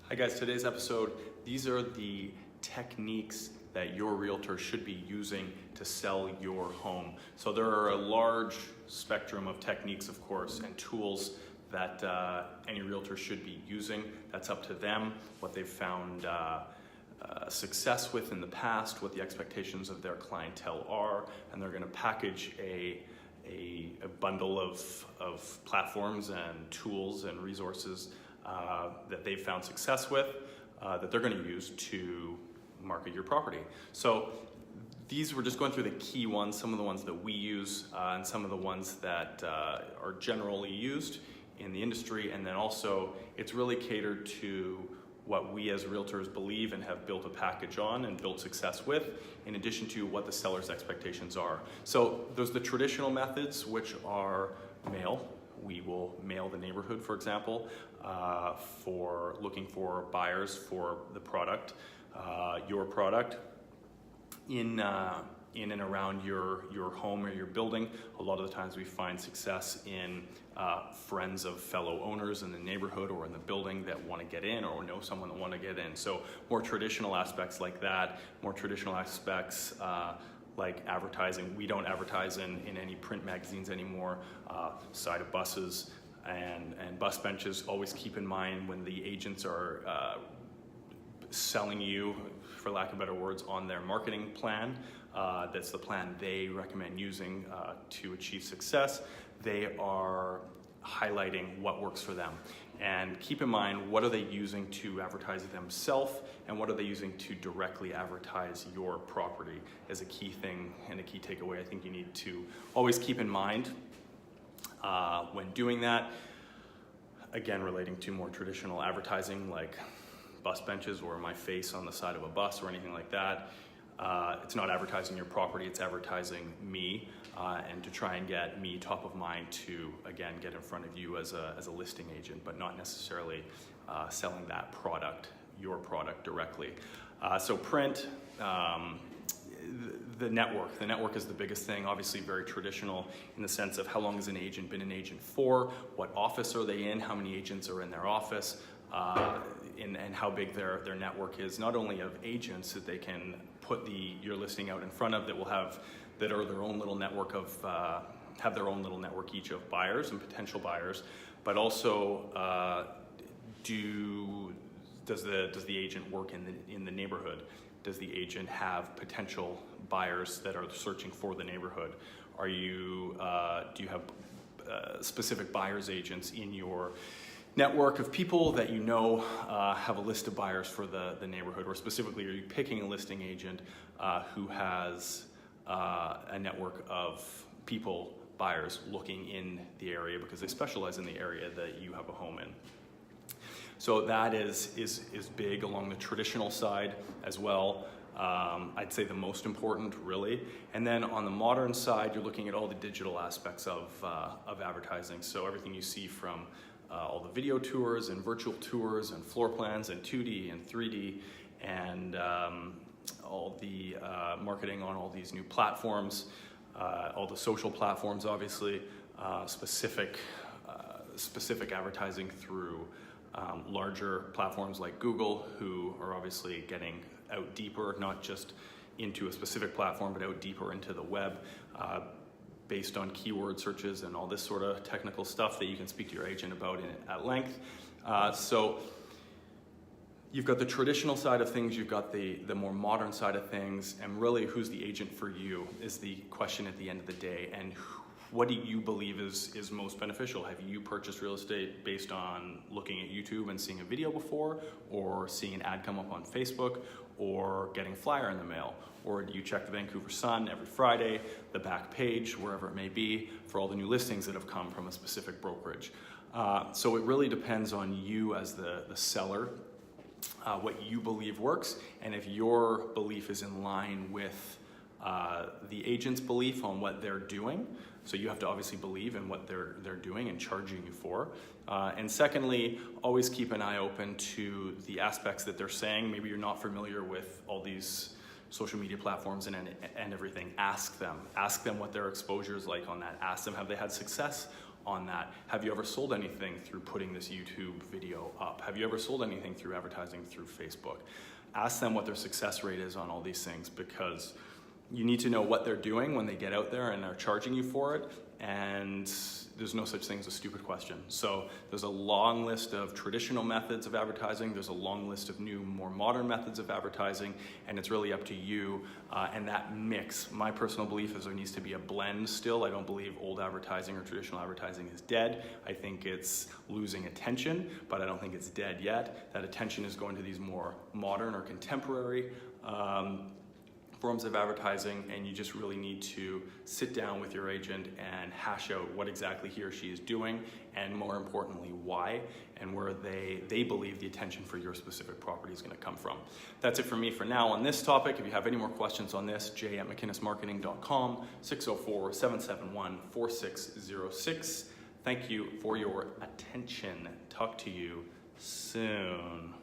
Hi guys, today's episode, these are the techniques that your realtor should be using to sell your home. So there are a large spectrum of techniques, of course, and tools that any realtor should be using. That's up to them, what they've found success with in the past, what the expectations of their clientele are, and they're gonna package a bundle of platforms and tools and resources that they've found success with, that they're going to use to market your property. So these, we're just going through the key ones, some of the ones that we use, and some of the ones that are generally used in the industry. And then also, it's really catered to what we as realtors believe and have built a package on and built success with, in addition to what the seller's expectations are. So there's the traditional methods, which are mail. We will mail the neighborhood, for example, for looking for buyers for the product, your product, in and around your home or your building. A lot of the times we find success in friends of fellow owners in the neighborhood or in the building that want to get in, or know someone that want to get in. So more traditional aspects like that, more traditional aspects like advertising. We don't advertise in any print magazines anymore. Side of buses and bus benches. Always keep in mind when the agents are selling you, for lack of better words, on their marketing plan. That's the plan they recommend using to achieve success. They are highlighting what works for them. And keep in mind, what are they using to advertise themselves, and what are they using to directly advertise your property is a key thing and a key takeaway I think you need to always keep in mind when doing that. Again, relating to more traditional advertising like bus benches or my face on the side of a bus or anything like that. It's not advertising your property, it's advertising me, and to try and get me top of mind to, again, get in front of you as a listing agent, but not necessarily selling that product, your product directly. So print, the network is the biggest thing, obviously very traditional in the sense of how long has an agent been an agent for, what office are they in, how many agents are in their office, and how big their network is, not only of agents that they can put your listing out in front of, that are their own little network of, have their own little network each of buyers and potential buyers, but also does the agent work in the neighborhood? Does the agent have potential buyers that are searching for the neighborhood? Do you have specific buyers agents in your network of people that you know have a list of buyers for the neighborhood? Or specifically, are you picking a listing agent who has a network of people, buyers looking in the area because they specialize in the area that you have a home in? So that is big along the traditional side as well. I'd say the most important, really. And then on the modern side, you're looking at all the digital aspects of advertising. So everything you see from all the video tours and virtual tours and floor plans and 2D and 3D and all the marketing on all these new platforms, all the social platforms, obviously, specific advertising through larger platforms like Google, who are obviously getting out deeper, not just into a specific platform, but out deeper into the web, based on keyword searches and all this sort of technical stuff that you can speak to your agent about at length. So you've got the traditional side of things, you've got the more modern side of things, and really who's the agent for you is the question at the end of the day. And what do you believe is most beneficial? Have you purchased real estate based on looking at YouTube and seeing a video before, or seeing an ad come up on Facebook, or getting a flyer in the mail? Or do you check the Vancouver Sun every Friday, the back page, wherever it may be, for all the new listings that have come from a specific brokerage? So it really depends on you as the seller, what you believe works, and if your belief is in line with the agent's belief on what they're doing. So you have to obviously believe in what they're doing and charging you for. And secondly, always keep an eye open to the aspects that they're saying. Maybe you're not familiar with all these social media platforms and everything. Ask them what their exposure is like on that. Ask them, have they had success on that. Have you ever sold anything through putting this YouTube video up? Have you ever sold anything through advertising through Facebook? Ask them what their success rate is on all these things, because you need to know what they're doing when they get out there and are charging you for it, and there's no such thing as a stupid question. So there's a long list of traditional methods of advertising, there's a long list of new, more modern methods of advertising, and it's really up to you and that mix. My personal belief is there needs to be a blend still. I don't believe old advertising or traditional advertising is dead. I think it's losing attention, but I don't think it's dead yet. That attention is going to these more modern or contemporary forms of advertising, and you just really need to sit down with your agent and hash out what exactly he or she is doing, and more importantly, why, and where they believe the attention for your specific property is going to come from. That's it for me for now on this topic. If you have any more questions on this, jay@mckinnesmarketing.com, 604-771-4606. Thank you for your attention. Talk to you soon.